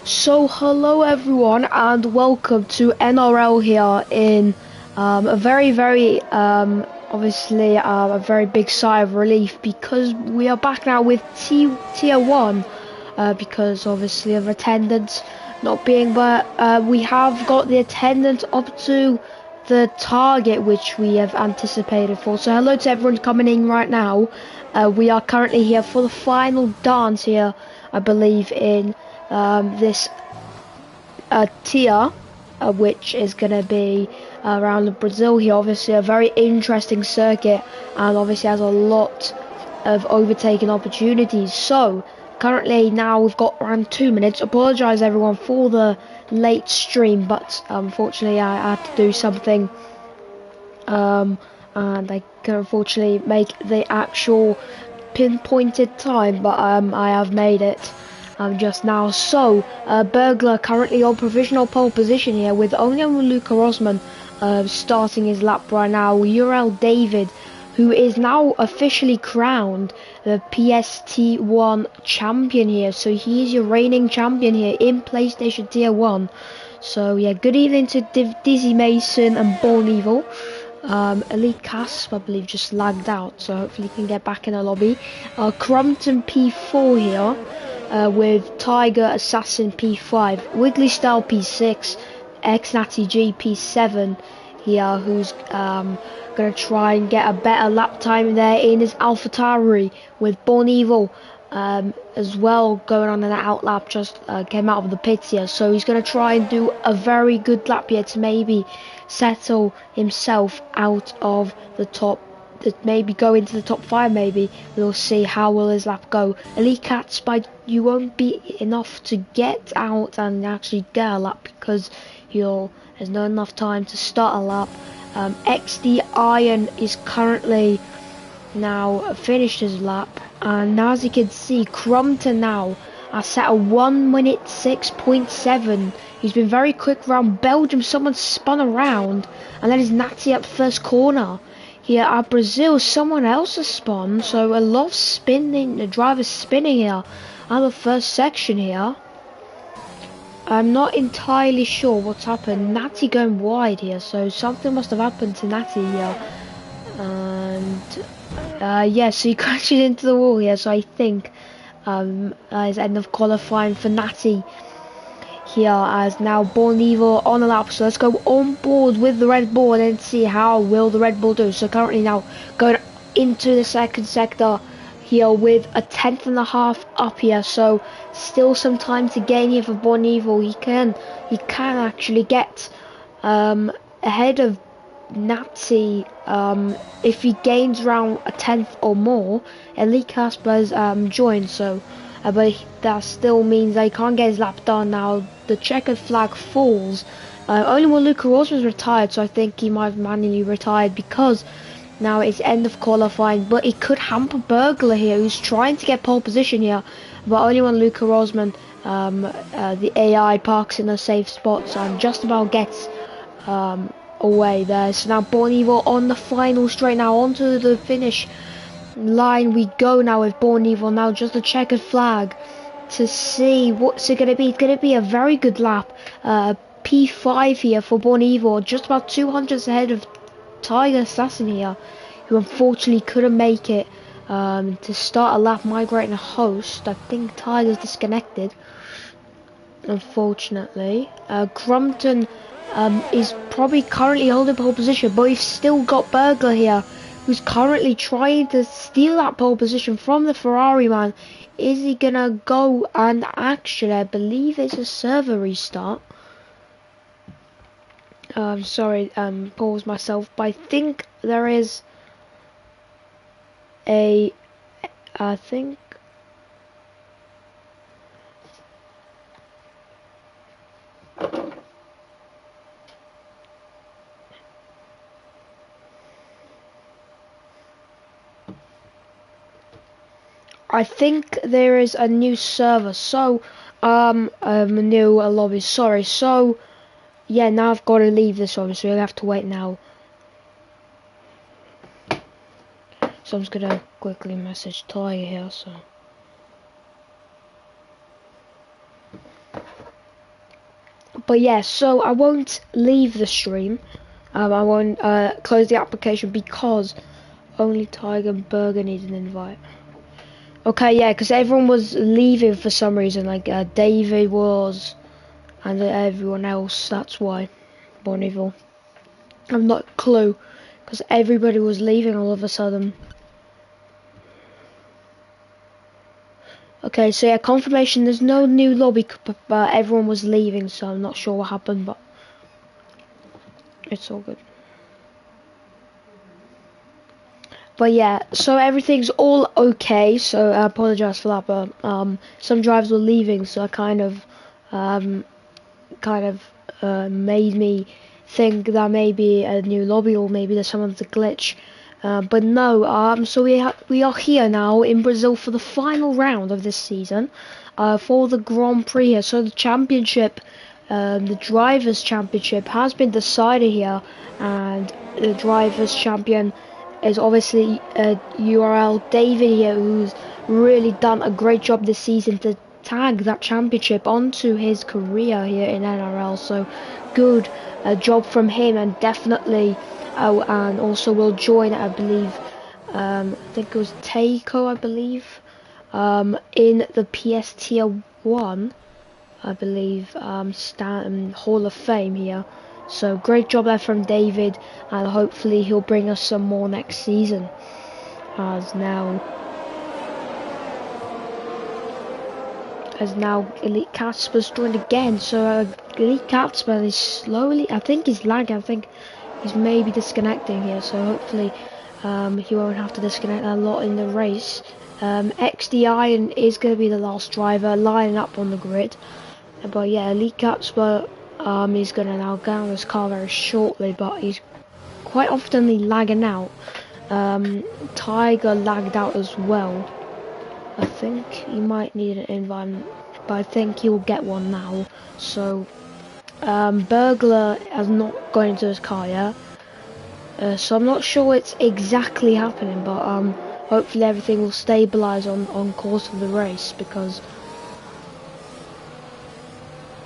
So hello everyone and welcome to NRL here in a very obviously a very big sigh of relief because we are back now with tier 1 because obviously of attendance not being, but we have got the attendance up to the target which we have anticipated for. So hello to everyone coming in right now. We are currently here for the final dance here, I believe, in this tier, which is going to be around Brazil here. Obviously a very interesting circuit and obviously has a lot of overtaking opportunities. So currently now we've got around 2 minutes. Apologise everyone for the late stream, but unfortunately I had to do something and I can unfortunately make the actual pinpointed time, but I have made it just now. So Burglar currently on provisional pole position here with only Luca Rosman starting his lap right now. URL David, who is now officially crowned the PST1 champion here, so he is your reigning champion here in PlayStation Tier 1. So yeah, good evening to Dizzy Mason and Born Evil. Elite Casp, I believe, just lagged out, so hopefully he can get back in the lobby. Crumpton P4 here with Tiger Assassin P5, Wiggly Style P6, X Natty G P7 here, who's gonna try and get a better lap time there in his AlphaTauri, with Born Evil as well going on an out lap, just came out of the pits here, so he's gonna try and do a very good lap here to maybe settle himself out of the top, maybe go into the top 5. Maybe we'll see how will his lap go. Elite Cats, but you won't be enough to get out and actually get a lap because there's not enough time to start a lap. XD Iron is currently now finished his lap, and now as you can see, Crumpton now are set a 1 minute 6.7. He's been very quick around Belgium. Someone spun around, and then is Natty at the first corner. Here at Brazil, someone else has spun, so a lot of spinning, the driver's spinning here at the first section here. I'm not entirely sure what's happened. Natty going wide here, so something must have happened to Natty here. And yeah, so he crashes into the wall here, so I think his end of qualifying for Natty here, as now Born Evil on the lap. So let's go on board with the Red Bull and then see how will the Red Bull do. So currently now going into the second sector here with a 10.5 up here, so still some time to gain here for Born Evil. He can actually get ahead of Natty if he gains around a 10th or more. Elite Casper's joined, so but that still means they can't get his lap done. Now the checkered flag falls. Only one Luca Rosman's retired, so I think he might have manually retired because now it's end of qualifying. But it could hamper Burglar here, who's trying to get pole position here, but only one Luca Rosman, the AI, parks in a safe spot, so just about gets away there. So now Born Evil on the final straight, now onto the finish line we go now with Born Evil. Now just a checkered flag to see what's it going to be. It's going to be a very good lap. P5 here for Born Evil, just about 200s ahead of Tiger Assassin here, who unfortunately couldn't make it to start a lap migrating a host. I think Tiger's disconnected, unfortunately. Crumpton is probably currently holding pole position, but we've still got Burglar here, who's currently trying to steal that pole position from the Ferrari man. Is he gonna go? And actually, I believe it's a server restart. Sorry, pause myself, but I think there is a, I think, there is a new server, so, a new lobby, sorry, so, yeah, now I've got to leave this one, so you'll have to wait now. So I'm just gonna quickly message Tiger here, so. But yeah, so I won't leave the stream, I won't close the application because only Tiger and Burger need an invite. Okay, yeah, because everyone was leaving for some reason, like David was, and everyone else, that's why. Bonneville. I've not a clue, because everybody was leaving all of a sudden. Okay, so yeah, confirmation, there's no new lobby, but everyone was leaving, so I'm not sure what happened, but it's all good. But yeah, so everything's all okay, so I apologise for that, but some drivers were leaving, so I kind of made me think that maybe a new lobby or maybe there's someone's a glitch. But no, so we are here now in Brazil for the final round of this season, for the Grand Prix here. So the championship, the Drivers' Championship has been decided here, and the Drivers' Champion is obviously URL David here, who's really done a great job this season to tag that championship onto his career here in NRL. So good job from him, and definitely and also will join, I believe, I think it was Takeo, I believe, in the PS Tier 1, I believe, Hall of Fame here. So great job there from David, and hopefully he'll bring us some more next season. As now Elite Casper's joined again. So Elite Casper is slowly, I think he's lagging, I think he's maybe disconnecting here, so hopefully he won't have to disconnect a lot in the race. XDI is going to be the last driver lining up on the grid. But yeah, Elite Casper is going to now get on his car very shortly, but he's quite oftenly lagging out. Tiger lagged out as well. I think he might need an invite, but I think he will get one now. So Burglar has not gone into his car yet, so I'm not sure it's exactly happening, but hopefully everything will stabilise on course of the race, because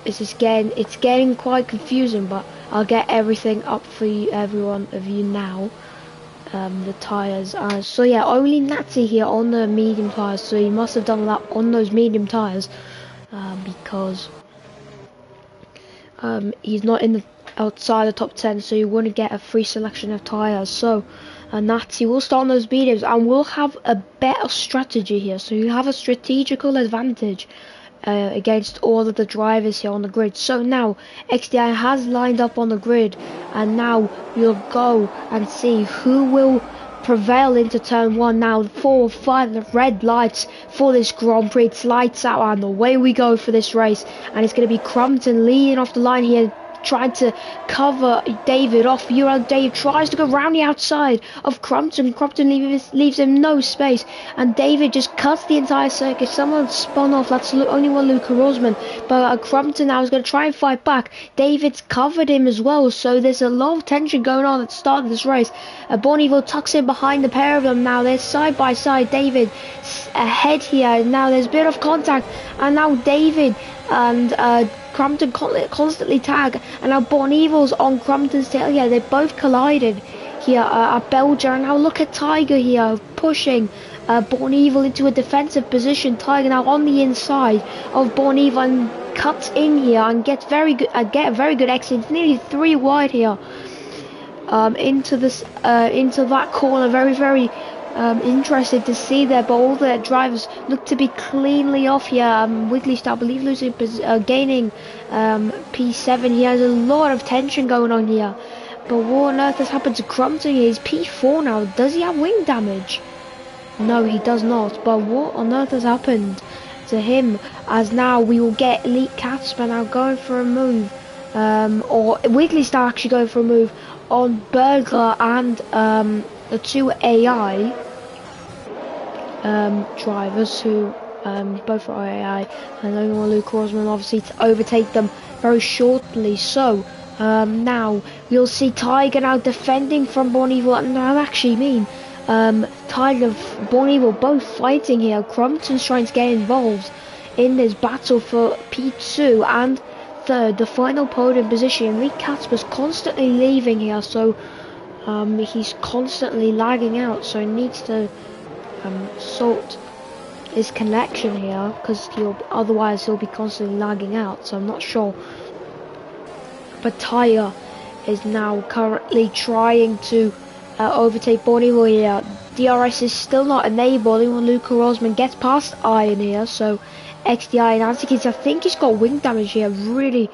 it's getting quite confusing. But I'll get everything up for you, every one of you now. The tyres, so yeah, only Natty here on the medium tyres, so he must have done that on those medium tyres, because he's not in the outside the top 10, so you want to get a free selection of tyres. So Natty will start on those mediums, and we'll have a better strategy here, so you have a strategical advantage against all of the drivers here on the grid. So now XDI has lined up on the grid, and now we'll go and see who will prevail into turn 1. Now 4 or 5 red lights for this Grand Prix. It's lights out, and away we go for this race, and it's going to be Crumpton leading off the line here, trying to cover David off. Dave tries to go round the outside of Crumpton. Crumpton leaves him no space, and David just cuts the entire circuit. Someone spun off. That's only one Luca Rosman, but Crumpton now is going to try and fight back. David's covered him as well, so there's a lot of tension going on at the start of this race. Bonneville tucks in behind the pair of them. Now they're side by side. David ahead here. Now there's a bit of contact, and now David and Crumpton constantly tag, and now Bonneville's on Crumpton's tail. Yeah, they both collided here at Belgium. Now look at Tiger here pushing Born Evil into a defensive position. Tiger now on the inside of Born Evil and cuts in here and gets very good. Get a very good exit. It's nearly 3 wide here. Into that corner. Very interested to see there, but all the drivers look to be cleanly off here. Wiggly Star, I believe, gaining P7. He has a lot of tension going on here. But what on earth has happened to Crumpton? He's P4 now. Does he have wing damage? No, he does not. But what on earth has happened to him? As now we will get Elite Casper now going for a move, or Wiggly Star actually going for a move on Burglar and the 2 AI drivers who both are AI, and only one Luke Rosman obviously to overtake them very shortly. So now we'll see Tiger now defending from Born Evil, and I actually mean Tiger, Born Evil both fighting here. Crumpton's trying to get involved in this battle for P2 and third, the final podium position. Lee Casper's constantly leaving here, so he's constantly lagging out, so he needs to sort his connection here, because otherwise he'll be constantly lagging out, so I'm not sure. But Tiger is now currently trying to overtake Born Evil here. DRS is still not enabled, even when Luca Rosman gets past Iron here, so XDI and Antikins, I think he's got wing damage here. Really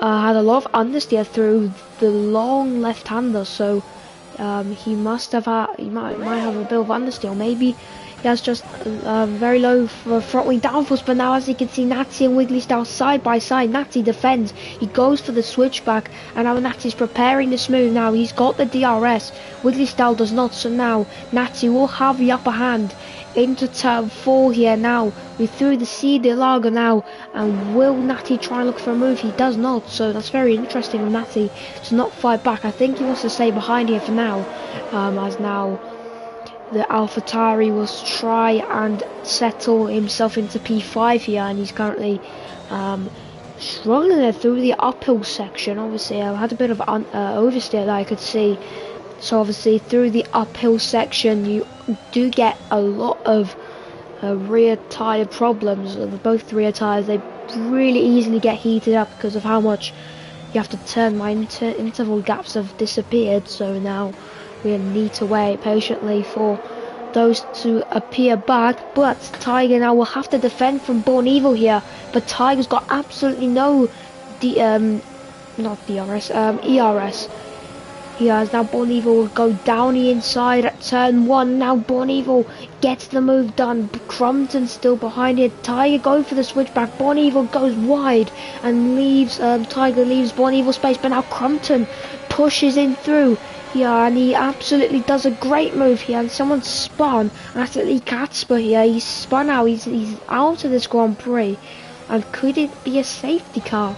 had a lot of understeer through the long left-hander, so he must have he might have a bit of understeer. Maybe he has just very low front wing downforce. But now, as you can see, Natty and Wiggly Star side by side. Natty defends. He goes for the switchback, and now Natty's preparing this move. Now he's got the DRS. Wiggly Star does not. So now Natty will have the upper hand into turn 4 here. Now we threw the C de Lager now, and will Natty try and look for a move? He does not, so that's very interesting of Natty to not fight back. I think he wants to stay behind here for now, as now the AlphaTauri will try and settle himself into P5 here, and he's currently struggling there through the uphill section. Obviously I had a bit of oversteer that I could see, so obviously through the uphill section you do get a lot of rear tyre problems. Both rear tyres, they really easily get heated up because of how much you have to turn. My interval gaps have disappeared, so now we need to wait patiently for those to appear back. But Tiger now will have to defend from Born Evil here, but Tiger's got absolutely no ERS. He has now. Born Evil will go down the inside at turn 1. Now Born Evil gets the move done. Crumpton still behind it. Tiger going for the switchback. Born Evil goes wide and leaves. Tiger leaves Born Evil space, but now Crumpton pushes in through. Yeah, and he absolutely does a great move here, and someone spun. Absolutely Casper here. He's spun out. He's out of this Grand Prix, and could it be a safety car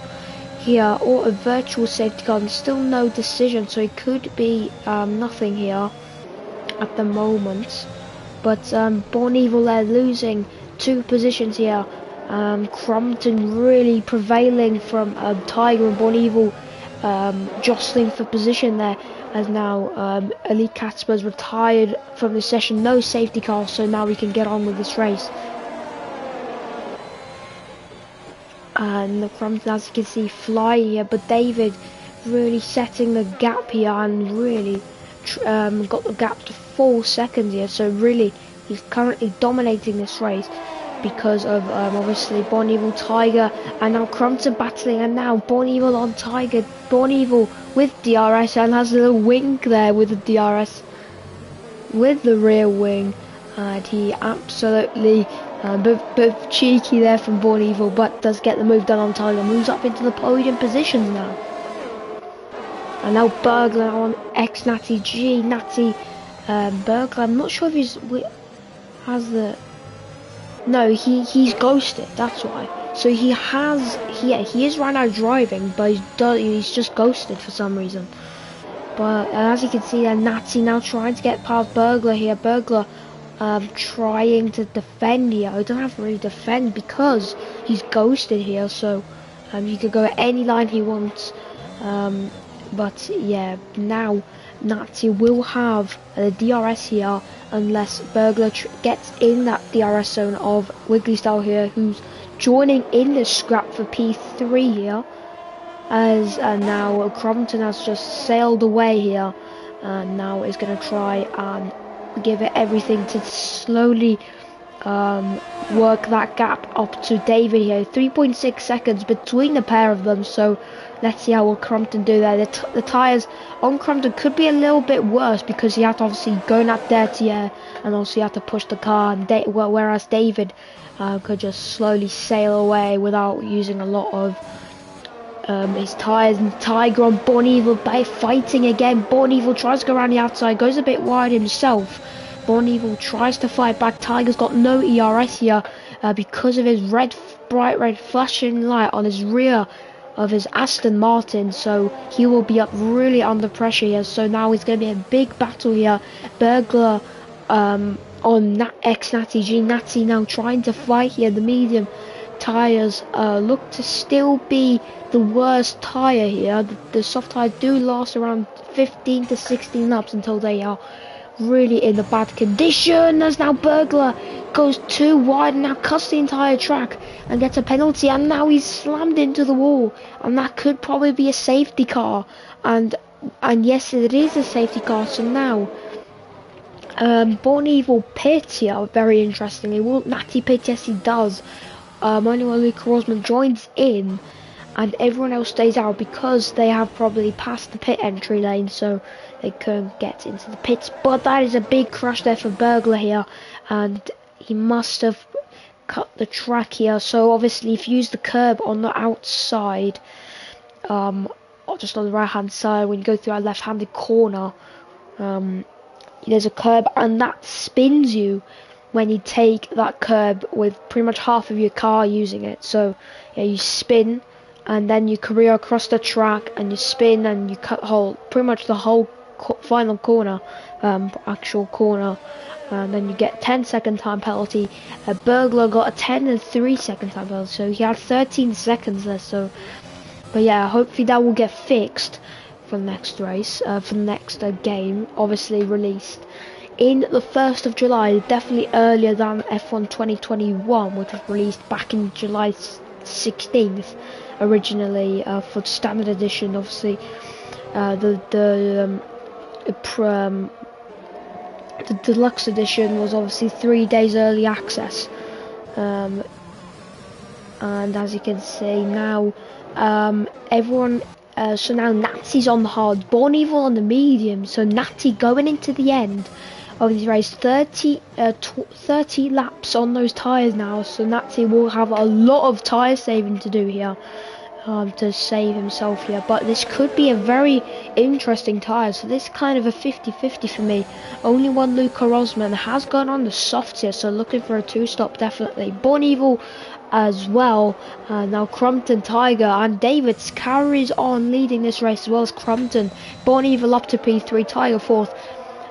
here or a virtual safety car? And still no decision, so it could be nothing here at the moment. But Born Evil, they're losing 2 positions here. Crumpton really prevailing from Tiger, and Born Evil jostling for position there, as now Elite Casper's retired from the session. No safety car, so now we can get on with this race. And the Crumpton, as you can see, flying here, but David really setting the gap here, and really got the gap to 4 seconds here, so really he's currently dominating this race because of obviously Born Evil, Tiger, and now Crumpton battling, and now Born Evil on Tiger. Born Evil with DRS, and has a little wink there with the DRS with the rear wing, and he absolutely bit cheeky there from Born Evil, but does get the move done on Tiger. Moves up into the podium positions now. And now Burglar on X Natty G. Natty Burglar, I'm not sure if has the... No, he's ghosted, that's why. So he is right now driving, but he's just ghosted for some reason. But as you can see there, Natty now trying to get past Burglar here. Burglar trying to defend here. I don't have to really defend because he's ghosted here, so he could go at any line he wants. But yeah, now Nazi will have the DRS here unless Bergler gets in that DRS zone of Wiggly Style here, who's joining in the scrap for P3 here. As now Crompton has just sailed away here, and now is going to try and give it everything to slowly work that gap up to David here. 3.6 seconds between the pair of them, so let's see how will Crompton do there. The tyres on Crompton could be a little bit worse because he had to obviously go in that dirty air, and also he had to push the car, and whereas David could just slowly sail away without using a lot of his tyres. And Tiger on Bon Evil fighting again. Bon Evil tries to go around the outside, goes a bit wide himself. Bon Evil tries to fight back. Tiger's got no ERS here because of his bright red flashing light on his rear of his Aston Martin, so he will be up really under pressure here. So now it's going to be a big battle here. Bergler on ex-Natty G. Natty now trying to fight here. The medium tyres look to still be the worst tyre here. The soft tyres do last around 15 to 16 laps until they are really in a bad condition, as now Bergler goes too wide and now cuts the entire track and gets a penalty, and now he's slammed into the wall, and that could probably be a safety car, and yes, it is a safety car. So now Bon Evil pits here, very interestingly. Will Natty pit? Yes, he does. Only when Luke Rosman joins in, and everyone else stays out because they have probably passed the pit entry lane, so they couldn't get into the pits. But that is a big crash there for Bergler here, and he must have cut the track here. So obviously if you use the curb on the outside, or just on the right hand side, when you go through our left handed corner, there's a curb, and that spins you when you take that curb with pretty much half of your car using it. So yeah, you spin and then you career across the track, and you spin and you cut pretty much the whole final corner, actual corner, and then you get 10-second time penalty. Bergler got a 10 and 3-second time penalty, so he had 13 seconds there. So, but yeah, hopefully that will get fixed for the next race, for the next game, obviously released in the 1st of July, definitely earlier than F1 2021, which was released back in July 16th, originally for the standard edition. Obviously, the deluxe edition was obviously 3 days early access, and as you can see now, everyone. So now Natty's on the hard, Bon Evil on the medium. So Natty going into the end of this race, 30 laps on those tyres now. So Natty will have a lot of tyre saving to do here, to save himself here. But this could be a very interesting tyre. So this kind of a 50-50 for me. Only one Luca Rosman has gone on the softs here, so looking for a 2-stop definitely. Bon Evil as well. Now Crompton, Tiger and Davids carries on leading this race, as well as Crompton. Bon Evil up to P3, Tiger 4th,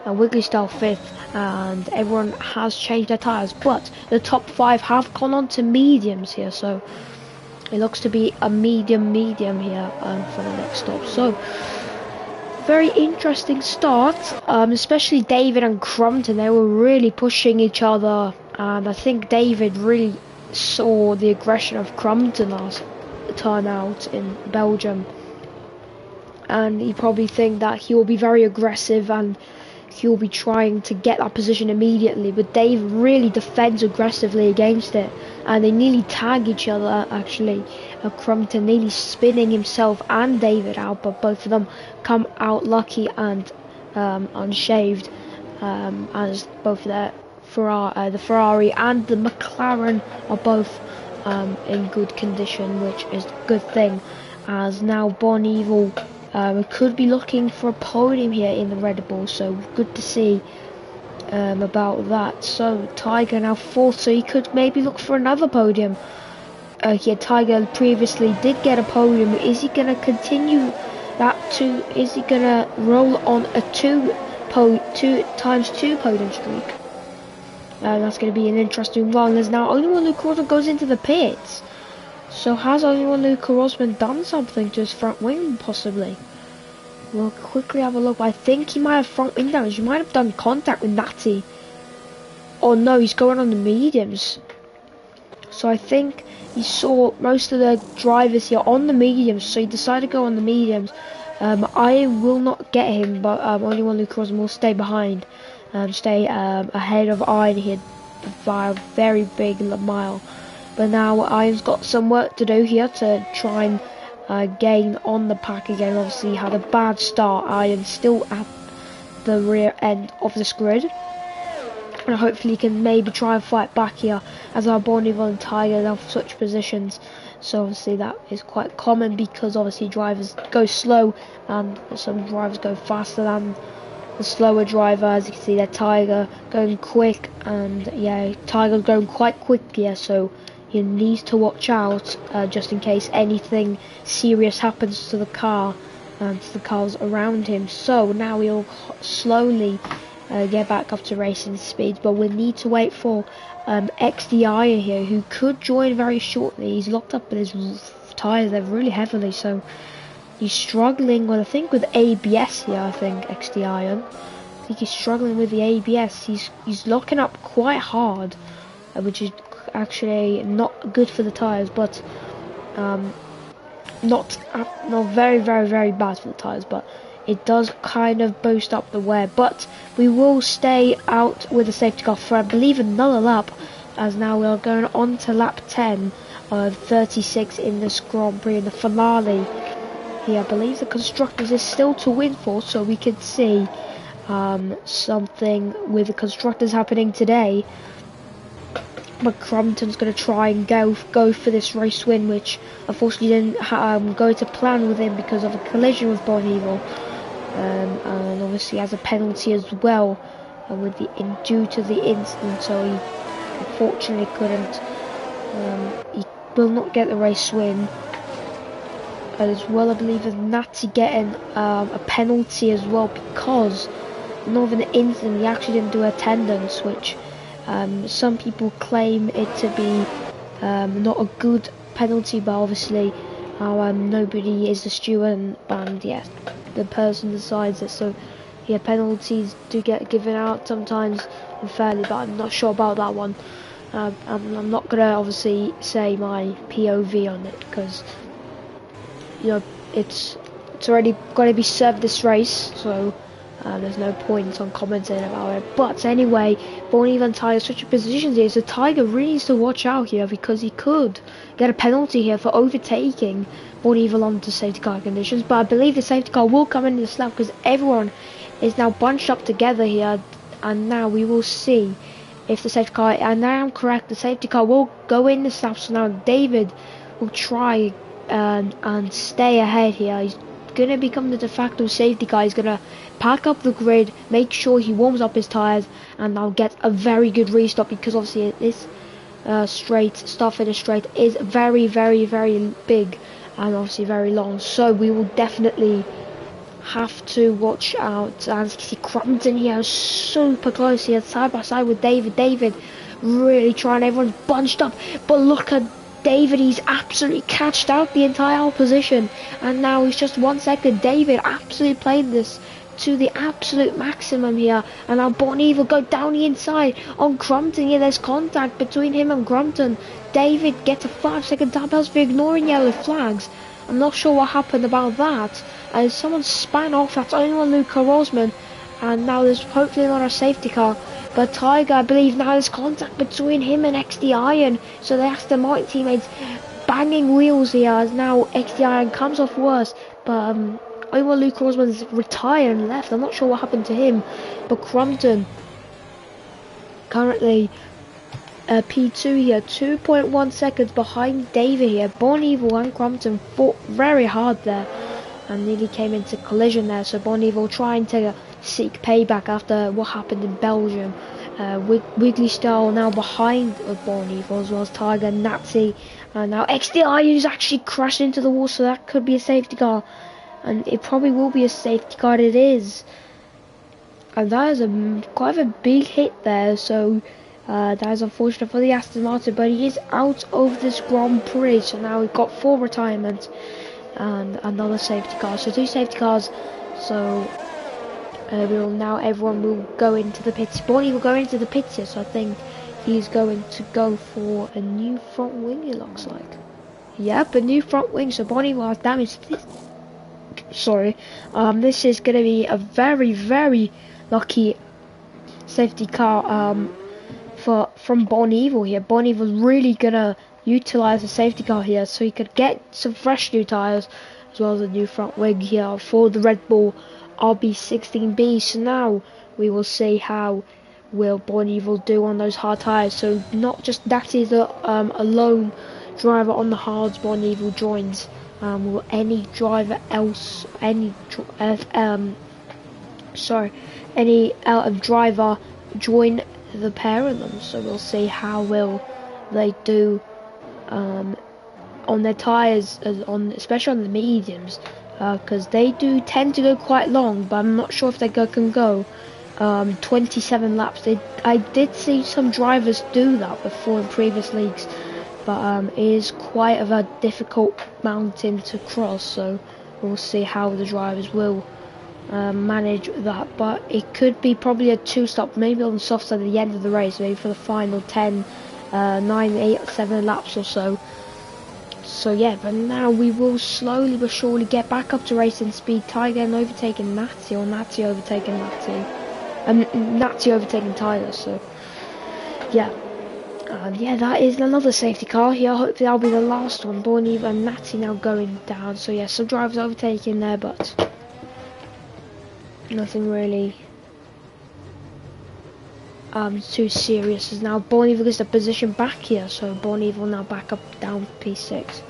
and Wiggly Style 5th, and everyone has changed their tyres, but the top 5 have gone on to mediums here, so it looks to be a medium here for the next stop. So very interesting start, especially David and Crompton. They were really pushing each other, and I think David really saw the aggression of Crompton last time out in Belgium, and he probably think that he will be very aggressive and he'll be trying to get that position immediately, but Dave really defends aggressively against it, and they nearly tag each other actually. Crompton nearly spinning himself and David out, but both of them come out lucky and unshaved, as both the Ferrari and the McLaren are both in good condition, which is a good thing, as now Bon Evil could be looking for a podium here in the Red Bull, so good to see about that. So Tiger now 4th, so he could maybe look for another podium. Here Tiger previously did get a podium. Is he going to continue that is he going to roll on a 2 times 2 podium streak? That's going to be an interesting one, as now only one Luke Rosman goes into the pits. So has only one Luke Rosman done something to his front wing, possibly? We'll quickly have a look. I think he might have front wing damage. He might have done contact with Natty. Oh no, he's going on the mediums. So I think he saw most of the drivers here on the mediums, so he decided to go on the mediums. I will not get him, but only one Luke Crosman will stay behind, stay ahead of Iron here by a very big mile. But now Iron's got some work to do here to try and gain on the pack again. Obviously, he had a bad start. Iron's still at the rear end of this grid. And hopefully he can maybe try and fight back here, as our Bonneville and Tiger have switched positions. So obviously that is quite common, because obviously drivers go slow and some drivers go faster than the slower driver. As you can see there, Tiger going quick, and yeah, Tiger's going quite quick here, so he needs to watch out just in case anything serious happens to the car and to the cars around him. So now we'll slowly get back up to racing speed, but we need to wait for XDI here, who could join very shortly. He's locked up with his tyres there really heavily, so he's struggling with, I think, with ABS here. I think XDI, I think he's struggling with the ABS. He's locking up quite hard, which is actually not good for the tyres, but not very bad for the tyres, but it does kind of boost up the wear. But we will stay out with the safety car for, I believe, another lap, as now we are going on to lap 10 of 36 in this Grand Prix, in the finale here. I believe the Constructors is still to win for, so we could see something with the Constructors happening today. But Crompton's going to try and go for this race win, which unfortunately didn't go to plan with him because of a collision with Bonneville. And obviously has a penalty as well due to the incident, so he unfortunately couldn't. He will not get the race win. As well, I believe as Natty getting a penalty as well, because not of an incident, he actually didn't do attendance, which some people claim it to be not a good penalty, but obviously nobody is the steward, and yes, the person decides it. So yeah, penalties do get given out sometimes unfairly, but I'm not sure about that one. I'm not gonna obviously say my POV on it, because you know it's already going to be served this race, so there's no point on commenting about it. But anyway, Bonneville and Tiger switching positions here, so Tiger really needs to watch out here, because he could get a penalty here for overtaking Bonneville onto safety car conditions. But I believe the safety car will come into this lap, because everyone is now bunched up together here, and now we will see if the safety car, and I am correct, the safety car will go in this lap. So now David will try and stay ahead here. He's going to become the de facto safety car. He's going to pack up the grid, make sure he warms up his tyres, and now get a very good restart, because obviously this start finish straight is very big and obviously very long, so we will definitely have to watch out. And you can see Crompton here super close here, side by side with David really trying. Everyone's bunched up, but look at David, he's absolutely catched out the entire opposition, and now he's just 1 second. David absolutely played this to the absolute maximum here, and now Bonneville go down the inside on Crompton here. There's contact between him and Crompton. David gets a 5-second time penalty for ignoring yellow flags. I'm not sure what happened about that, and someone span off. That's only one Luca Rosman, and now there's hopefully not a safety car. But Tiger, I believe now there's contact between him and XD Iron, so they asked the Mighty teammates banging wheels here, as now XD Iron comes off worse. But only one Luke Rosman's retired and left. I'm not sure what happened to him. But Crompton currently P2 here, 2.1 seconds behind David here. Bonneville and Crompton fought very hard there and nearly came into collision there. So Bonneville trying to seek payback after what happened in Belgium. Wiggly Style now behind Bonneville, as well as Tiger, Nazi, and now XDI, who's actually crashed into the wall, so that could be a safety car, and it probably will be a safety car. It is, and that is quite a big hit there. So that is unfortunate for the Aston Martin, but he is out of this Grand Prix. So now we've got 4 retirements and another safety car. So 2 safety cars So everyone will go into the pits. Bonnie will go into the pits here, so I think he's going to go for a new front wing, it looks like. Yep, a new front wing, so Bonnie will have damage. Sorry, this is going to be a very, very lucky safety car from Bon Evil here. Bon Evil's really going to utilize the safety car here so he could get some fresh new tyres as well as a new front wing here for the Red Bull RB16B. So now we will see how will Bon Evil do on those hard tyres. So not just that is a lone driver on the hards. Bon Evil joins. Will any driver else, any driver join the pair of them? So we'll see how will they do on their tyres, especially on the mediums, because they do tend to go quite long, but I'm not sure if they can go 27 laps. I did see some drivers do that before in previous leagues, but it is quite of a difficult mountain to cross, so we'll see how the drivers will manage that. But it could be probably a 2-stop, maybe on the soft side at the end of the race, maybe for the final 10, 9, 8, 7 laps or so. So yeah, but now we will slowly but surely get back up to racing speed. Tiger overtaking Natty, or Natty overtaking Natty, Natty overtaking Tyler. So yeah. Yeah, that is another safety car here. Hopefully that'll be the last one. Bon Evil and Natty now going down. So yeah, some drivers overtaking there, but nothing really too serious. As now Bon Evil gets the position back here. So Bon Evil now back up down P6.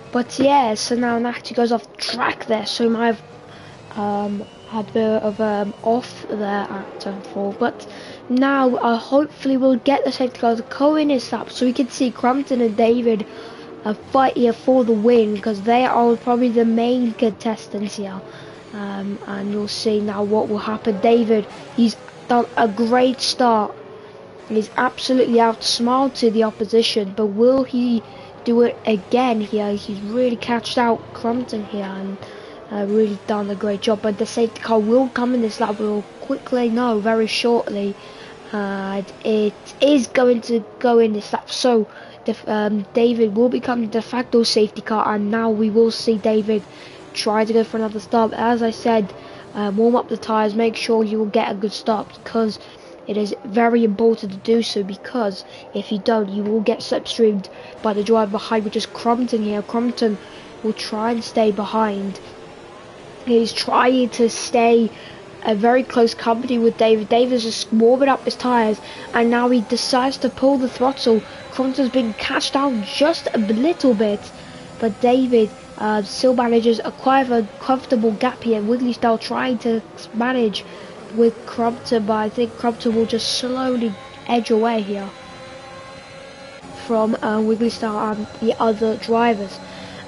But yeah, so now Natty goes off track there, so he might have had a bit of off there at turn 4. But now hopefully we'll get the safety car to go in his lap, so we can see Crumpton and David fight here for the win, because they are probably the main contestants here. And you'll see now what will happen. David, he's done a great start. He's absolutely outsmarted the opposition, but will he do it again here? He's really catched out Crumpton here and really done a great job. But the safety car will come in this lap. We'll quickly know very shortly. It is going to go in this lap. So David will become the de facto safety car, and now we will see David try to go for another stop. As I said, warm up the tyres, make sure you will get a good stop, because it is very important to do so, because if you don't, you will get slipstreamed by the driver behind, which is Crumpton here. Crumpton will try and stay behind. He's trying to stay a very close company with David. David's just warming up his tyres, and now he decides to pull the throttle. Crumpton's been catched out just a little bit, but David still manages quite a comfortable gap here. Wiggly style trying to manage with Crumpton, but I think Crumpton will just slowly edge away here from Wiggly Star and the other drivers.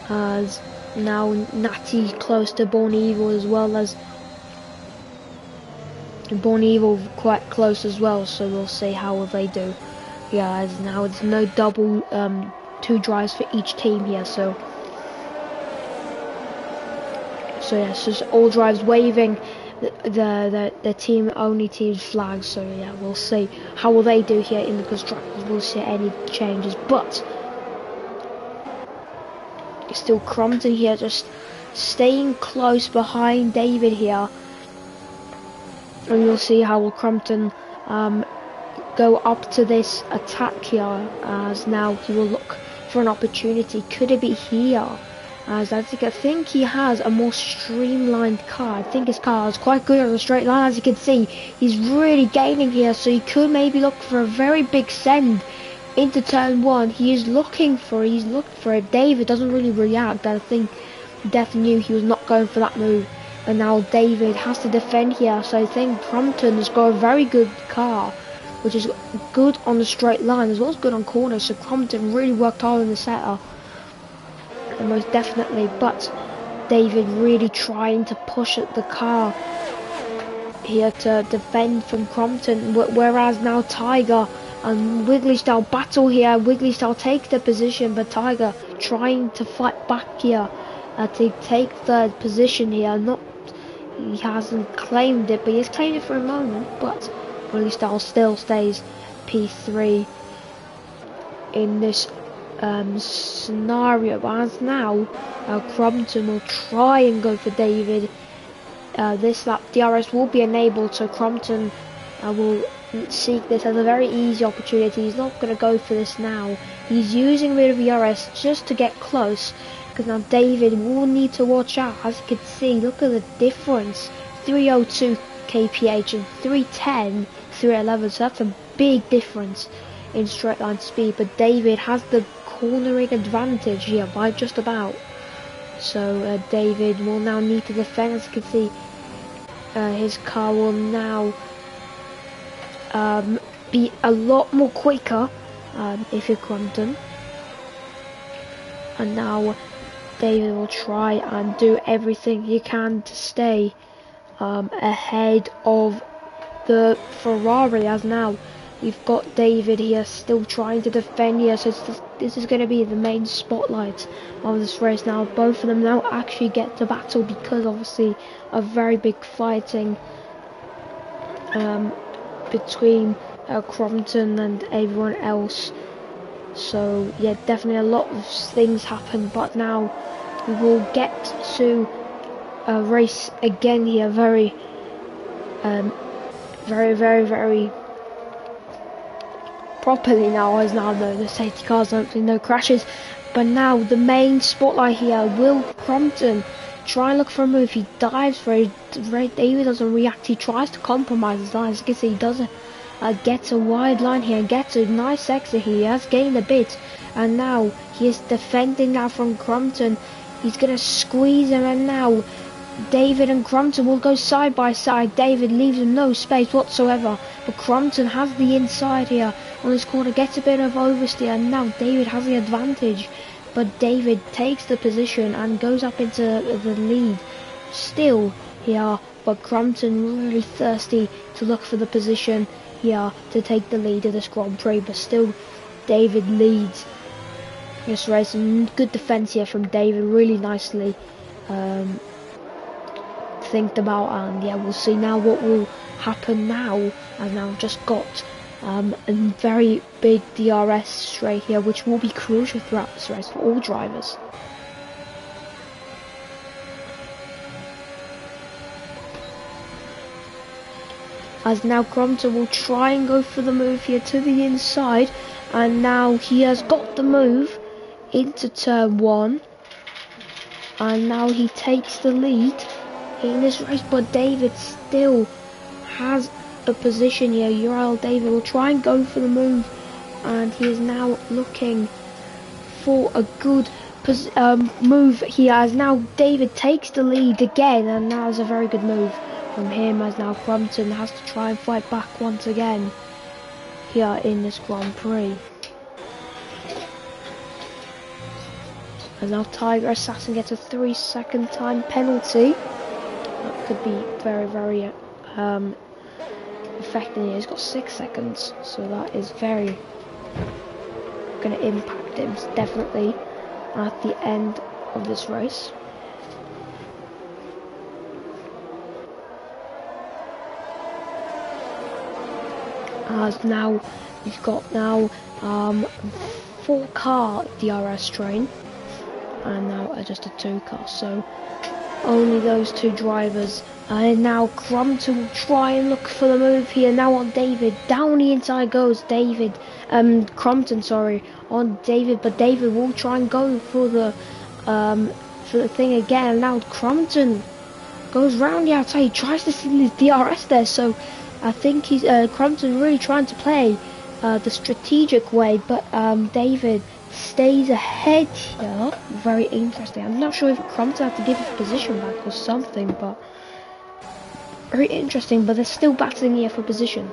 As now Natty close to Bon Evil, as well as Bon Evil quite close as well, so we'll see how will they do. Yeah, as now it's no double 2 drives for each team here, so yeah, so just all drives waving the team's flags. So yeah, we'll see how will they do here in the constructors. We'll see any changes, but still Crumpton here just staying close behind David here, and you'll see how will Crumpton go up to this attack here, as now he will look for an opportunity. Could it be here? As I think he has a more streamlined car. I think his car is quite good on the straight line. As you can see, he's really gaining here, so he could maybe look for a very big send into turn 1. He's looking for it. David doesn't really react. I think Death knew he was not going for that move, and now David has to defend here. So I think Crumpton has got a very good car, which is good on the straight line as well as good on corners. So Crompton really worked hard in the setup, and most definitely. But David really trying to push at the car here to defend from Crompton, whereas now Tiger and Wiggly-Style battle here. Wiggly-Style takes the position, but Tiger trying to fight back here to take third position here. He hasn't claimed it, but he's claimed it for a moment. But Wiggly-Style still stays P3 in this scenario. But as now, Crompton will try and go for David. This lap DRS will be enabled, so Crompton will seek this as a very easy opportunity. He's not going to go for this now. He's using a bit of DRS just to get close, because now David will need to watch out. As you can see, look at the difference, 302 kph and 310, 311, so that's a big difference in straight line speed. But David has the cornering advantage here by just about. So David will now need to defend. As you can see, his car will now be a lot more quicker if you're Crompton. And now David will try and do everything he can to stay ahead of the Ferrari, as now we've got David here still trying to defend here. So this is going to be the main spotlight of this race now. Both of them now actually get to battle, because obviously a very big fighting between Crompton and everyone else. So yeah, definitely a lot of things happen. But now we will get to a race again here, very properly now, as now the safety cars, hopefully no crashes. But now the main spotlight here, will Crompton try and look for a move? He dives for it, David doesn't react, he tries to compromise his line. As you can see, he doesn't gets a wide line here and gets a nice exit. He has gained a bit, and now he is defending now from Crompton. He's going to squeeze him, and now David and Crompton will go side by side. David leaves him no space whatsoever, but Crompton has the inside here on this corner, gets a bit of oversteer, and now David has the advantage. But David takes the position and goes up into the lead still here, but Crompton really thirsty to look for the position here to take the lead of this Grand Prix. But still David leads this race, and good defense here from David, really nicely think about. And yeah, we'll see now what will happen now. I've now just got a very big DRS straight here, which will be crucial throughout this race for all drivers. As now Crompton will try and go for the move here to the inside, and now he has got the move into turn one, and now he takes the lead in this race. But David still has a position here. URL David will try and go for the move, and he is now looking for a good move here, as now David takes the lead again, and that is a very good move from him, as now Crompton has to try and fight back once again here in this Grand Prix. And now Tiger Assassin gets a 3-second time penalty. That could be very affecting here. He's got 6 seconds, so that is very going to impact him definitely at the end of this race. As now we've got now 4-car DRS train, and now just a 2-car, so only those 2 drivers. And now Crompton will try and look for the move here now on David. Down the inside goes David, Crompton, sorry, on David, but David will try and go for the thing again. And now Crompton goes round the outside. He tries to steal his DRS there, so I think he's Crompton really trying to play the strategic way, but David stays ahead here. Very interesting. I'm not sure if Crompton had to give his position back or something, but very interesting. But they're still battling here for position.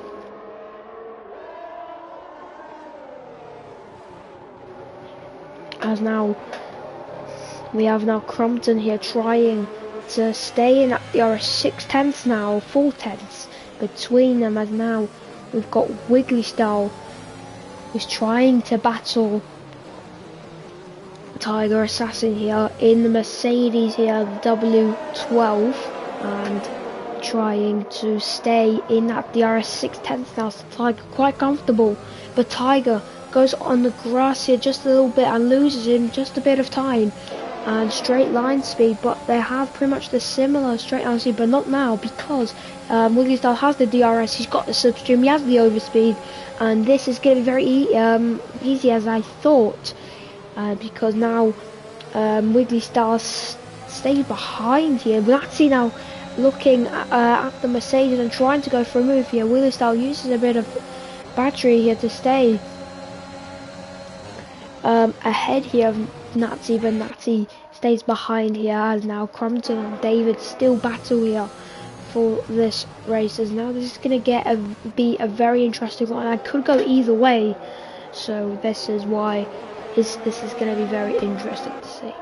as now we have now Crompton here trying to stay in at the DRS 6/10 now, 4/10 between them, as now we've got Wiggly Style who's trying to battle Tiger Assassin here in the Mercedes here, the W12, and trying to stay in that DRS 6/10 now. So Tiger quite comfortable, but Tiger goes on the grass here just a little bit and loses him just a bit of time and straight line speed, but they have pretty much the similar straight line speed, but not now, because Wiggly Style has the DRS, he's got the slipstream, he has the overspeed, and this is going to be very easy as I thought, because now Wiggly Style stays behind here. Nazi now looking at the Mercedes and trying to go for a move here. Wiggly Style uses a bit of battery here to stay ahead here of Nazi, but Nazi stays behind here, as now Crompton and David still battle here for this race. As now this is going to be a very interesting one. I could go either way, so this is why this is going to be very interesting to see.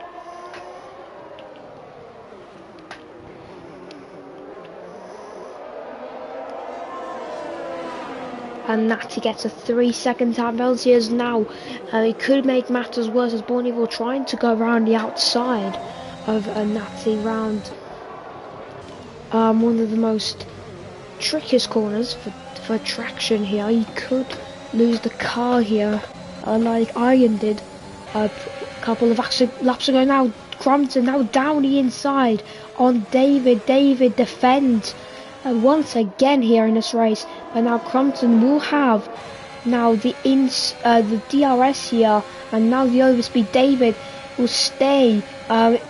And Natty gets a 3-second time penalty, as now it could make matters worse, as Borneville trying to go around the outside of Natty round one of the most trickiest corners for traction here. He could lose the car here, like Iron did a couple of laps ago. Now Crompton now down the inside on David. David defends once again here in this race, but now Crompton will have now the DRS here, and now the overspeed. David will stay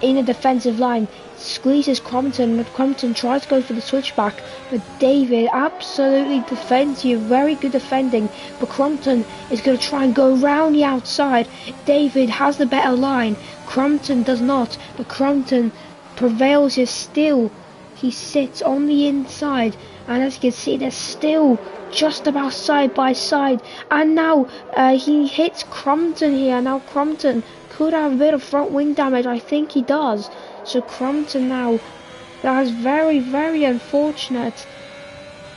in a defensive line, squeezes Crompton, but Crompton tries to go for the switchback, but David absolutely defends here, very good defending, but Crompton is going to try and go around the outside. David has the better line, Crompton does not, but Crompton prevails here still. He sits on the inside, and as you can see, they're still just about side by side, and now he hits Crompton here. Now Crompton could have a bit of front wing damage, I think he does, so Crompton now, that is very, very unfortunate,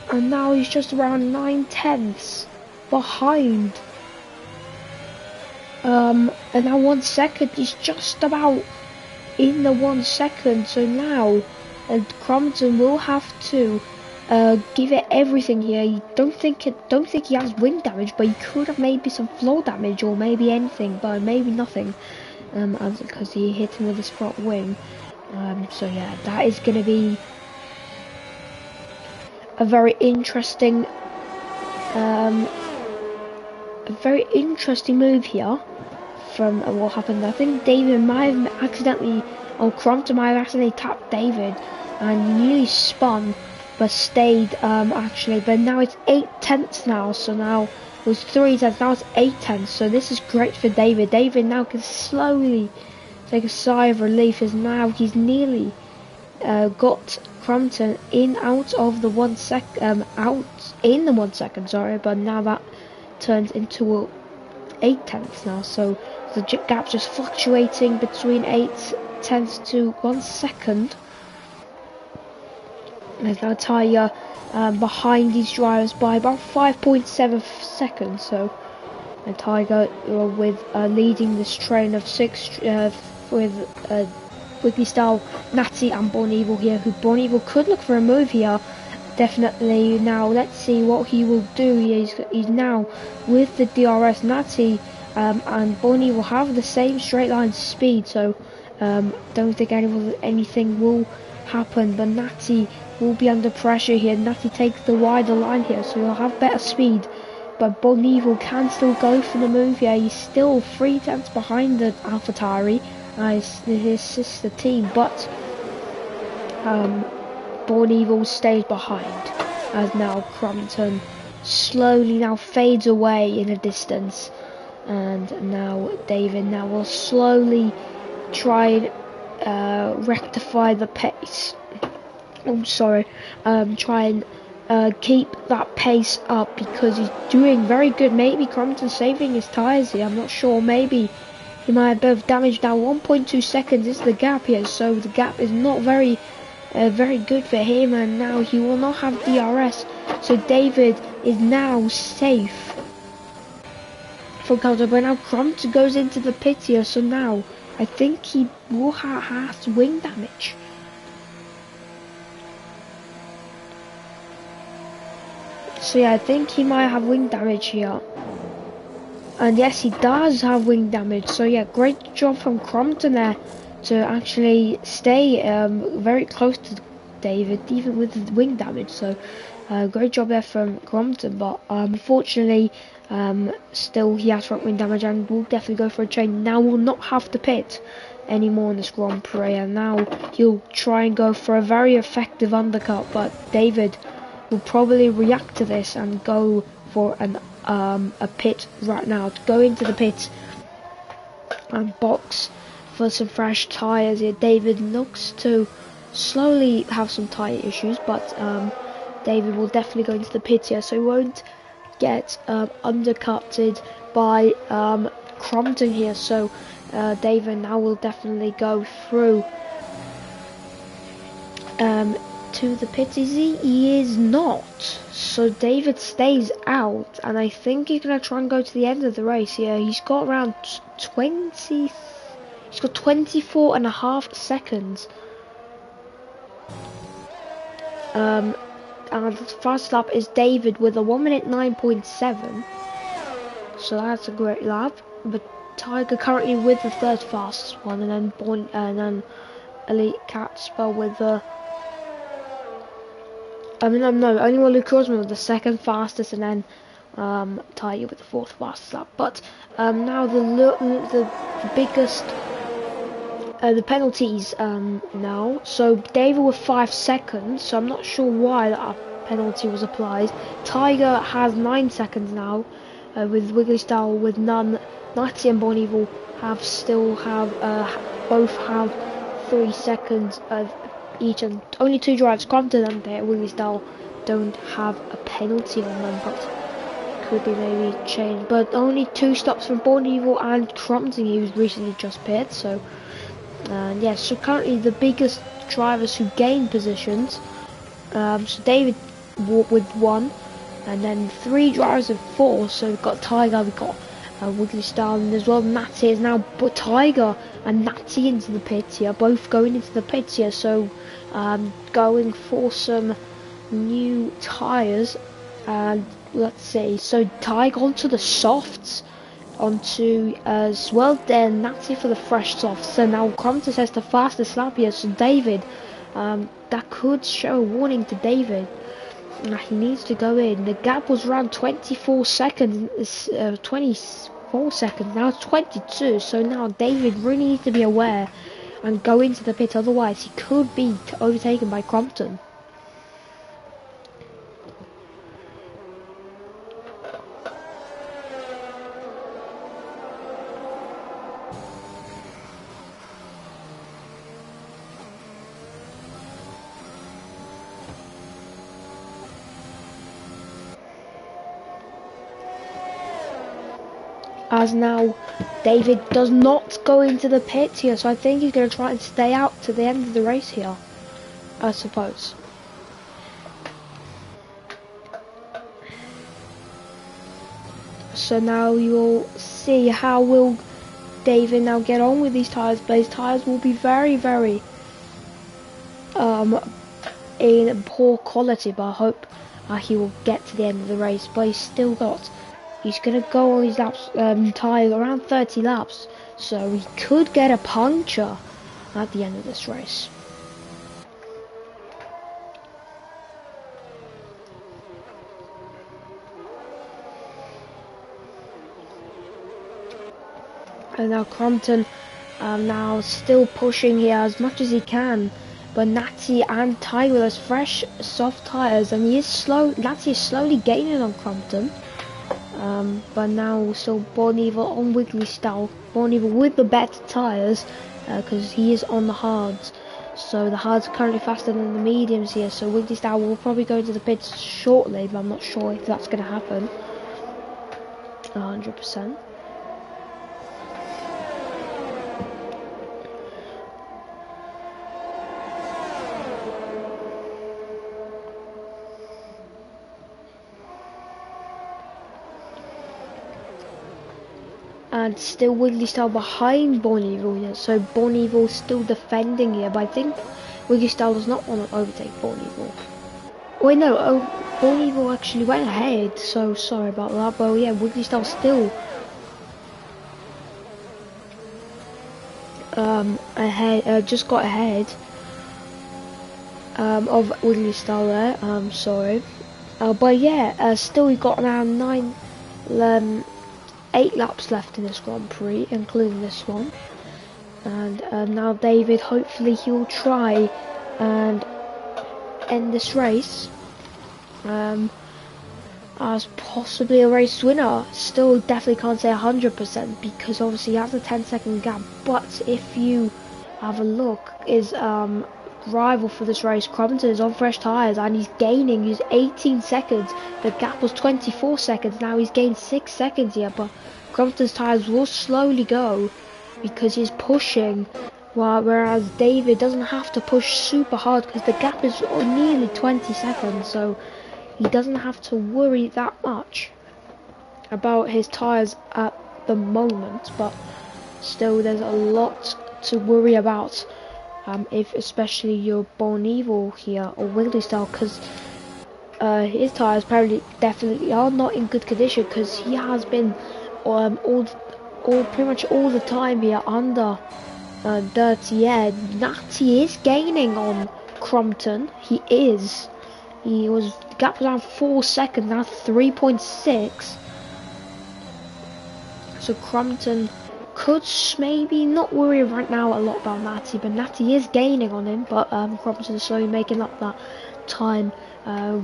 and now he's just around 9/10 behind, and now 1 second, he's just about in the 1 second, so now Crompton will have to give it everything here. I don't think he has wing damage, but he could have maybe some floor damage or maybe anything, but maybe nothing, because he hit him with his front wing. So yeah, that is going to be a very interesting move here from what happened. I think David might have accidentally, or Crompton might have accidentally tapped David and nearly spun, but stayed actually. But now it's 8/10 now, so now it was 3/10, now it's 8/10. So this is great for David. David now can slowly take a sigh of relief, as now he's nearly got Crompton out in the 1 second, sorry, but now that turns into 8/10 now, so the gap's just fluctuating between 8/10 to 1 second. There's now Tiger behind these drivers by about 5.7 seconds, so and Tiger with leading this train of 6 with Wiggly Style, Natty and Borneville here, who Borneville could look for a move here, definitely. Now let's see what he will do here. He's now with the DRS. Natty and Borneville have the same straight line speed, so don't think anything will happen, but Natty will be under pressure here. Natty takes the wider line here, so he'll have better speed, but Borneville can still go for the move here. He's still 3/10 behind the AlphaTauri, his sister team, but Borneville stays behind, as now Crompton slowly now fades away in the distance, and now David now will slowly try and rectify the pace. I'm sorry, try and keep that pace up, because he's doing very good. Maybe Crompton saving his tyres here, I'm not sure. Maybe he might have a bit of damage now. 1.2 seconds is the gap here, so the gap is not very good for him, and now he will not have DRS. So David is now safe from counter, but now Crompton goes into the pit here, so now I think he will have wing damage. So yeah, I think he might have wing damage here. And yes, he does have wing damage. So yeah, great job from Crompton there to actually stay very close to David, even with the wing damage. So great job there from Crompton, but unfortunately still he has front wing damage and will definitely go for a change. Now will not have to pit anymore in this Grand Prix, and now he'll try and go for a very effective undercut, but David will probably react to this and go for a pit right now, to go into the pit and box for some fresh tyres here. David looks to slowly have some tyre issues, but David will definitely go into the pit here, so he won't get undercutted by Crompton here. So David now will definitely go through to the pit. Is he? He is not. So David stays out, and I think he's gonna try and go to the end of the race here. He's got around 20. He's got 24.5 seconds. And the fast lap is David with a 1 minute 9.7. So that's a great lap. But Tiger currently with the third fastest one, and then Elite Catspell with the. Only Luke Crosman with the second fastest, and then Tiger with the fourth fastest lap. But now the biggest. The penalties now. So David with 5 seconds, so I'm not sure why that penalty was applied. Tiger has 9 seconds now, with Wiggly Style with none. Natty and Bonneville both have 3 seconds of each, and only 2 drivers, Crompton and Wiggly Style, don't have a penalty on them, but could be maybe changed. But only 2 stops from Bonneville and Crompton, he was recently just pitted, so. And yes, so currently the biggest drivers who gain positions, so David with 1, and then 3 drivers with 4. So we've got Tiger, we've got Wiggly Star, and as well Natty is now, but Tiger and Natty into the pits here, both going into the pits here. So going for some new tyres, and let's see. So Tiger onto the softs. Onto as well then Natty for the fresh soft. So now Crompton says the fastest lap here, so David, that could show a warning to David. He needs to go in. The gap was around 24 seconds, 24 seconds, now it's 22, so now David really needs to be aware and go into the pit, otherwise he could be overtaken by Crompton. As now David does not go into the pit here, so I think he's going to try and stay out to the end of the race here, I suppose. So now you'll see how will David now get on with these tyres, but his tyres will be very, very in poor quality, but I hope he will get to the end of the race. But he's going to go on these laps, tyres around 30 laps, so he could get a puncture at the end of this race. And now Crompton now still pushing here as much as he can, but Natty and Tiger with those fresh soft tyres, and Natty is slowly gaining on Crompton. But now still Bonneville on Wiggly Style. Bonneville with the better tyres, because he is on the hards. So the hards are currently faster than the mediums here. So Wiggly Style will probably go to the pits shortly, but I'm not sure if that's going to happen. 100%. And still Wiggly Style behind Born Evil here. So Born Evil still defending here, but I think Wiggly Style does not want to overtake Born Evil. Wait, no, Born Evil actually went ahead, so sorry about that. But yeah, Wiggly Style still ahead, just got ahead of Wiggly Style there. Sorry. But yeah, still we got around 8 laps left in this Grand Prix, including this one. And now David, hopefully he'll try and end this race as possibly a race winner. Still definitely can't say 100% because obviously he has a 10-second gap. But if you have a look, his rival for this race, Crompton, is on fresh tyres and he's gaining. He's 18 seconds. The gap was 24 seconds. Now he's gained 6 seconds here, but Crompton's tyres will slowly go because he's pushing, whereas David doesn't have to push super hard because the gap is nearly 20 seconds, so he doesn't have to worry that much about his tyres at the moment. But still, there's a lot to worry about if especially you're Born Evil here or Wiggly Style, because his tyres definitely are not in good condition because he has been pretty much all the time here under dirty air. Natty is gaining on Crompton. He is. The gap was around 4 seconds, now 3.6. So Crompton could maybe not worry right now a lot about Natty, but Natty is gaining on him. But Crompton is slowly making up that time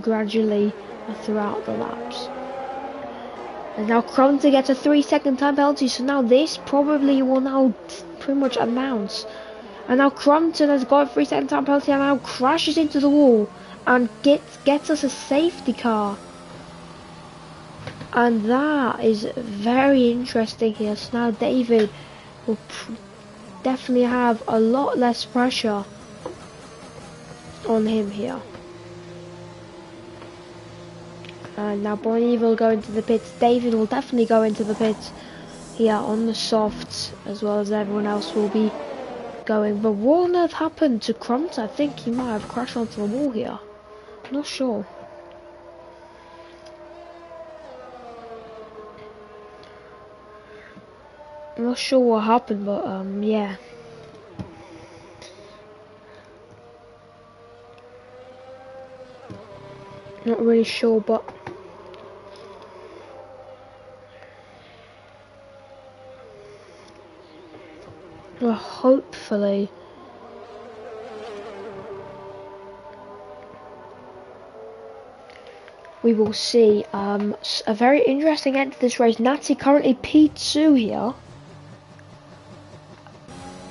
gradually throughout the laps. And now Crompton gets a 3-second time penalty, so now this probably will now pretty much announce. And now Crompton has got a 3-second time penalty and now crashes into the wall and gets us a safety car. And that is very interesting here. So now David will definitely have a lot less pressure on him here. And now Born Evil will go into the pits. David will definitely go into the pits here on the softs, as well as everyone else will be going. But what on earth happened to Crompton? I think he might have crashed onto the wall here. I'm not sure. I'm not sure what happened, but yeah. Not really sure, but well, hopefully we will see a very interesting end to this race. Natty currently P2 here.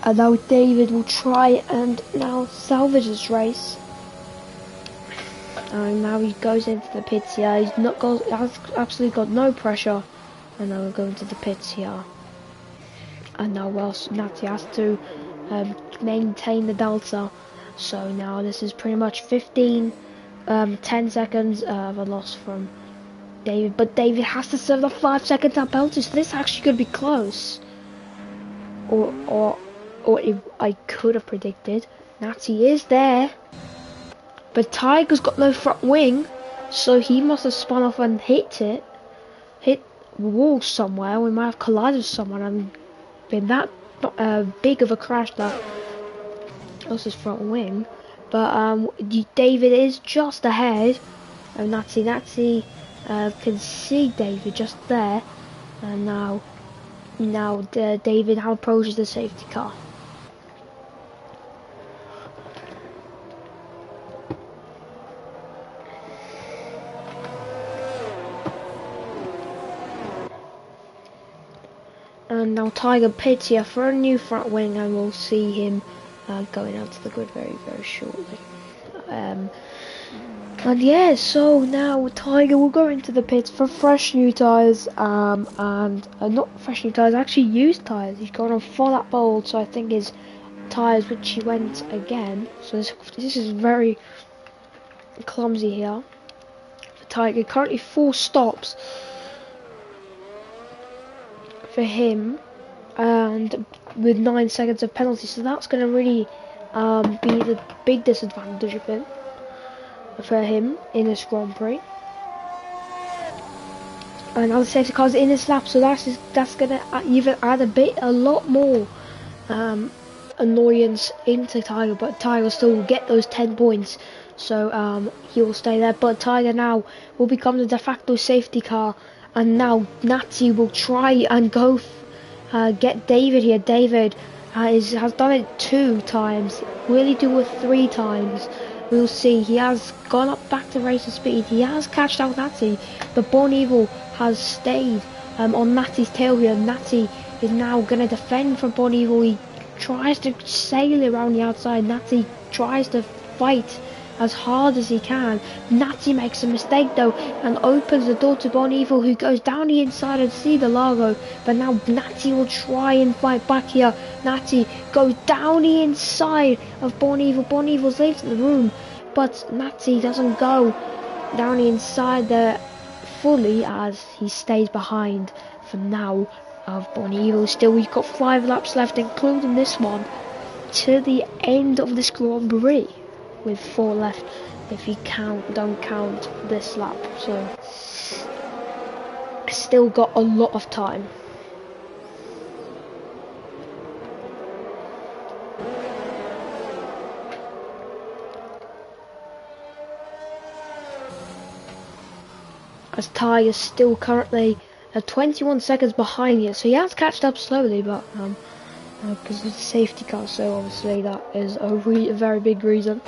And now David will try and now salvage this race. And now he goes into the pits here. He's has absolutely got no pressure. And now we'll go into the pits here. And now Natty has to maintain the delta. So now this is pretty much 10 seconds of a loss from David. But David has to serve the 5-second time penalty. So this actually could be close. Or if I could have predicted. Natty is there. But Tiger's got no front wing. So he must have spun off and hit the wall somewhere. We might have collided with someone and been that big of a crash that lost his front wing. But David is just ahead of Natty. Natty can see David just there. And now David now approaches the safety car. And now Tiger pits here for a new front wing, and we'll see him going out to the grid very, very shortly. And yeah, so now Tiger will go into the pits for fresh new tyres, and not fresh new tyres, actually used tyres. He's gone on for that bold, so I think his tyres, which he went again. So this is very clumsy here for Tiger. Currently 4 stops for him, and with 9 seconds of penalty, so that's going to really be the big disadvantage of him for him in this Grand Prix. Another safety car's in his lap, so that's going to even add a lot more annoyance into Tiger, but Tiger still will get those 10 points, so he will stay there. But Tiger now will become the de facto safety car, and now Natty will try and go get David here. David has done it 2 times. Will he do it 3 times? We'll see. He has gone up back to racing speed. He has catched out Natty, but Born Evil has stayed on Natty's tail here. Natty is now going to defend from Born Evil. He tries to sail around the outside. Natty tries to fight as hard as he can. Natty makes a mistake though and opens the door to Born Evil, who goes down the inside and see the Largo, but now Natty will try and fight back here. Natty goes down the inside of Born Evil. Born Evil's late in the room, but Natty doesn't go down the inside there fully, as he stays behind for now of Born Evil. Still, we've got 5 laps left, including this one, to the end of this Grand Prix, with 4 left if you don't count this lap. So still got a lot of time. As Tiger's still currently 21 seconds behind here, so he has catched up slowly, but because of the safety car, so obviously that is a very big reason.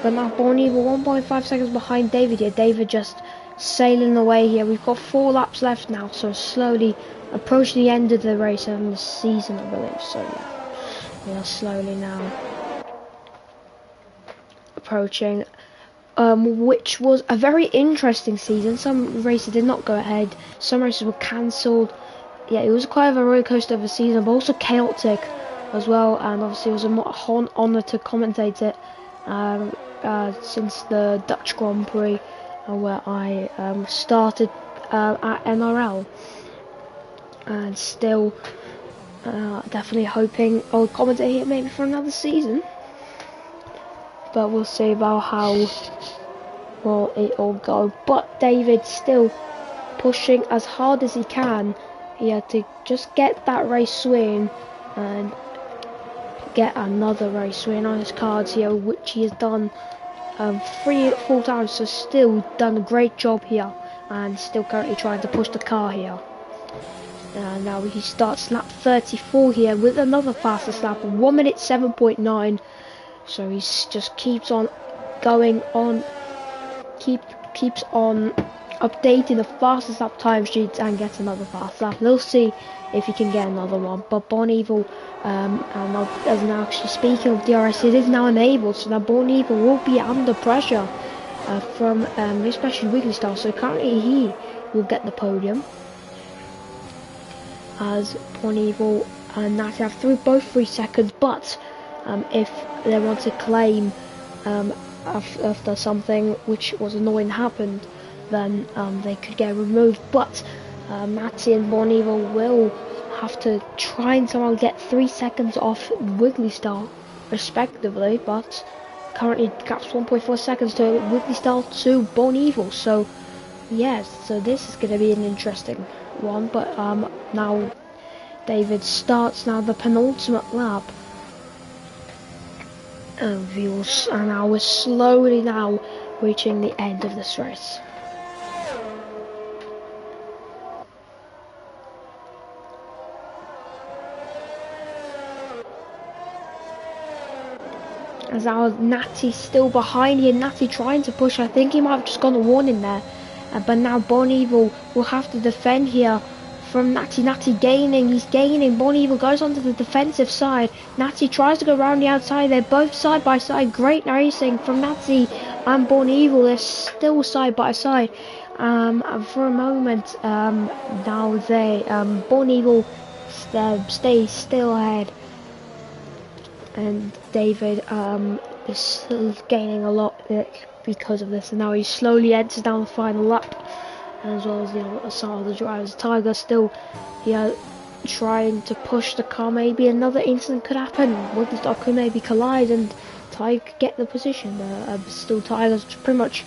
But now Born Evil 1.5 seconds behind David here. David just sailing away here. We've got 4 laps left now, so slowly approaching the end of the race and the season, I believe. So yeah, we are slowly now approaching, which was a very interesting season. Some races did not go ahead, some races were cancelled. Yeah, it was quite a roller coaster of a season, but also chaotic as well, and obviously it was an honour to commentate it since the Dutch Grand Prix, where I started at NRL, and still definitely hoping I'll commentate here maybe for another season, but we'll see about how well it all go. But David still pushing as hard as he can here to just get that race win and get another race win on his cards here, which he has done 3 full times, so still done a great job here, and still currently trying to push the car here. And now he starts lap 34 here with another fastest lap, 1 minute 7.9. So he just keeps on going on, keeps on updating the fastest lap time sheets and gets another fast lap. We'll see if he can get another one. But Born Evil, and as now actually speaking of DRS, it is now enabled, so now Born Evil will be under pressure from especially Wiggly Star. So currently he will get the podium, as Born Evil and Natty have both 3 seconds. But if they want to claim after something which was annoying happened, then they could get removed. But Natty and Born Evil will have to try and somehow get 3 seconds off Wiggly Star respectively, but currently gaps 1.4 seconds to Wiggly Star to Born Evil. So yes, so this is going to be an interesting one. But now David starts now the penultimate lap, and now we're slowly now reaching the end of this race. As our Natty still behind here, Natty trying to push. I think he might have just gone a warning there, but now Born Evil will have to defend here from Natty. Natty gaining, he's gaining. Born Evil goes onto the defensive side. Natty tries to go around the outside. They're both side by side. Great racing from Natty and Born Evil. They're still side by side. For a moment, now they Born Evil stays still ahead, and David is still gaining a lot because of this. And now he slowly enters down the final lap, as well as some of the drivers. Tiger still here trying to push the car. Maybe another incident could happen. Wigglytuff could maybe collide and Tiger could get the position. Still Tiger's pretty much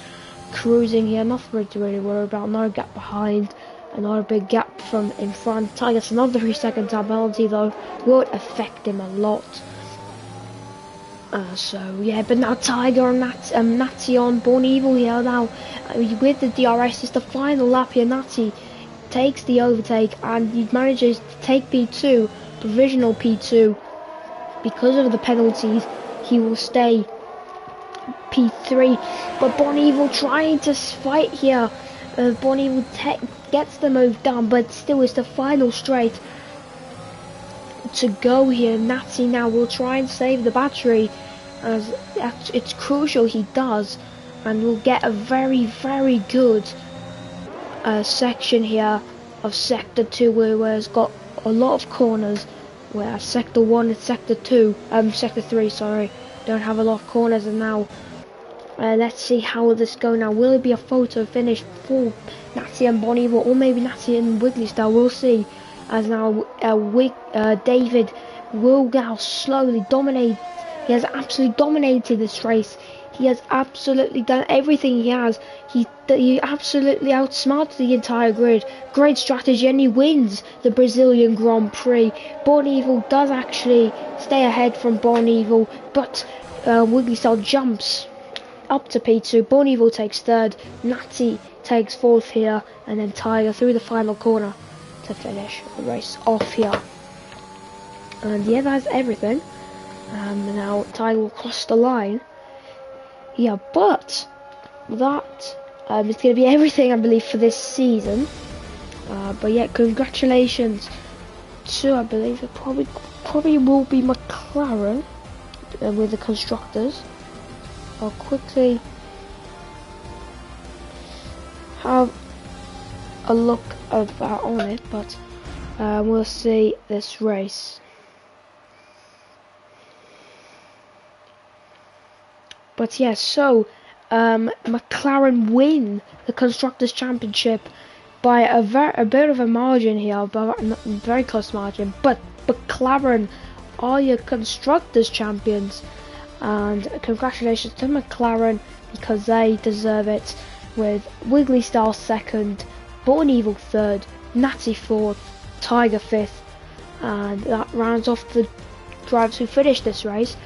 cruising here. Nothing to really worry about. No gap behind. Another big gap from in front. Tiger's another 3-second time penalty though. Would affect him a lot. So yeah, but now Tiger and Natty on Born Evil here now. With the DRS, it's the final lap here. Natty takes the overtake and he manages to take P2, provisional P2. Because of the penalties, he will stay P3. But Born Evil trying to fight here. Born Evil gets the move done, but still it's the final straight to go here. Natty now will try and save the battery, as it's crucial he does, and we'll get a very, very good section here of sector 2 where it's got a lot of corners, where sector 1 and sector 3 sorry, don't have a lot of corners. And now let's see how will this go now. Will it be a photo finish for Natty and Born Evil, or maybe Natty and Wiggly Star? We'll see, as now David will now slowly dominate. He has absolutely dominated this race. He has absolutely done everything he has. He absolutely outsmarted the entire grid. Great strategy, and he wins the Brazilian Grand Prix. Born Evil does actually stay ahead from Born Evil, but Wiggly Star jumps up to P2. Born Evil takes 3rd. Natty takes 4th here, and then Tiger through the final corner to finish the race off here. And yeah, that's everything. Now Tiger will cross the line. Yeah, but that is going to be everything, I believe, for this season. But yeah, congratulations to, I believe, it probably will be McLaren with the constructors. I'll quickly have a look on it, but we'll see this race. But yeah, so McLaren win the Constructors' Championship by a bit of a margin here, but very close margin. But McLaren are your Constructors' Champions, and congratulations to McLaren, because they deserve it. With Wiggly Star 2nd, Born Evil 3rd, Natty 4th, Tiger 5th, and that rounds off the drivers who finished this race,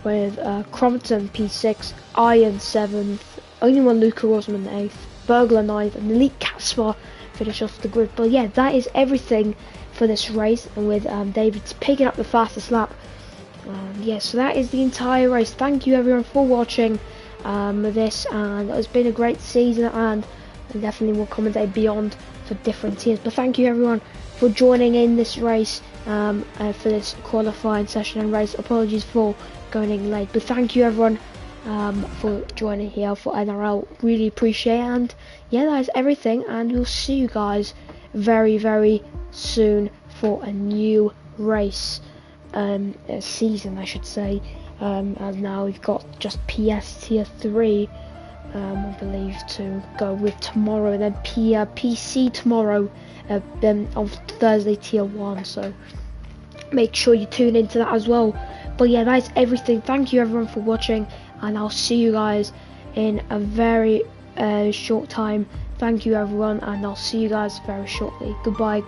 with Crompton P6, Iron 7th, only one Luca Rosman 8th, Burglar 9th, and Elite Casper finish off the grid. But yeah, that is everything for this race, and with David picking up the fastest lap. Yeah, so that is the entire race. Thank you everyone for watching this, and it's been a great season, and I definitely will commentate beyond for different teams. But thank you everyone for joining in this race, for this qualifying session and race. Apologies for going in late, but thank you everyone for joining here for NRL. Really appreciate it, and yeah, that is everything, and we'll see you guys very, very soon for a new race, a season I should say. And now we've got just PS Tier 3, I believe, to go with tomorrow, and then PC tomorrow, then on Thursday Tier 1, so make sure you tune into that as well. But yeah, that's everything. Thank you everyone for watching, and I'll see you guys in a very short time. Thank you everyone, and I'll see you guys very shortly. Goodbye.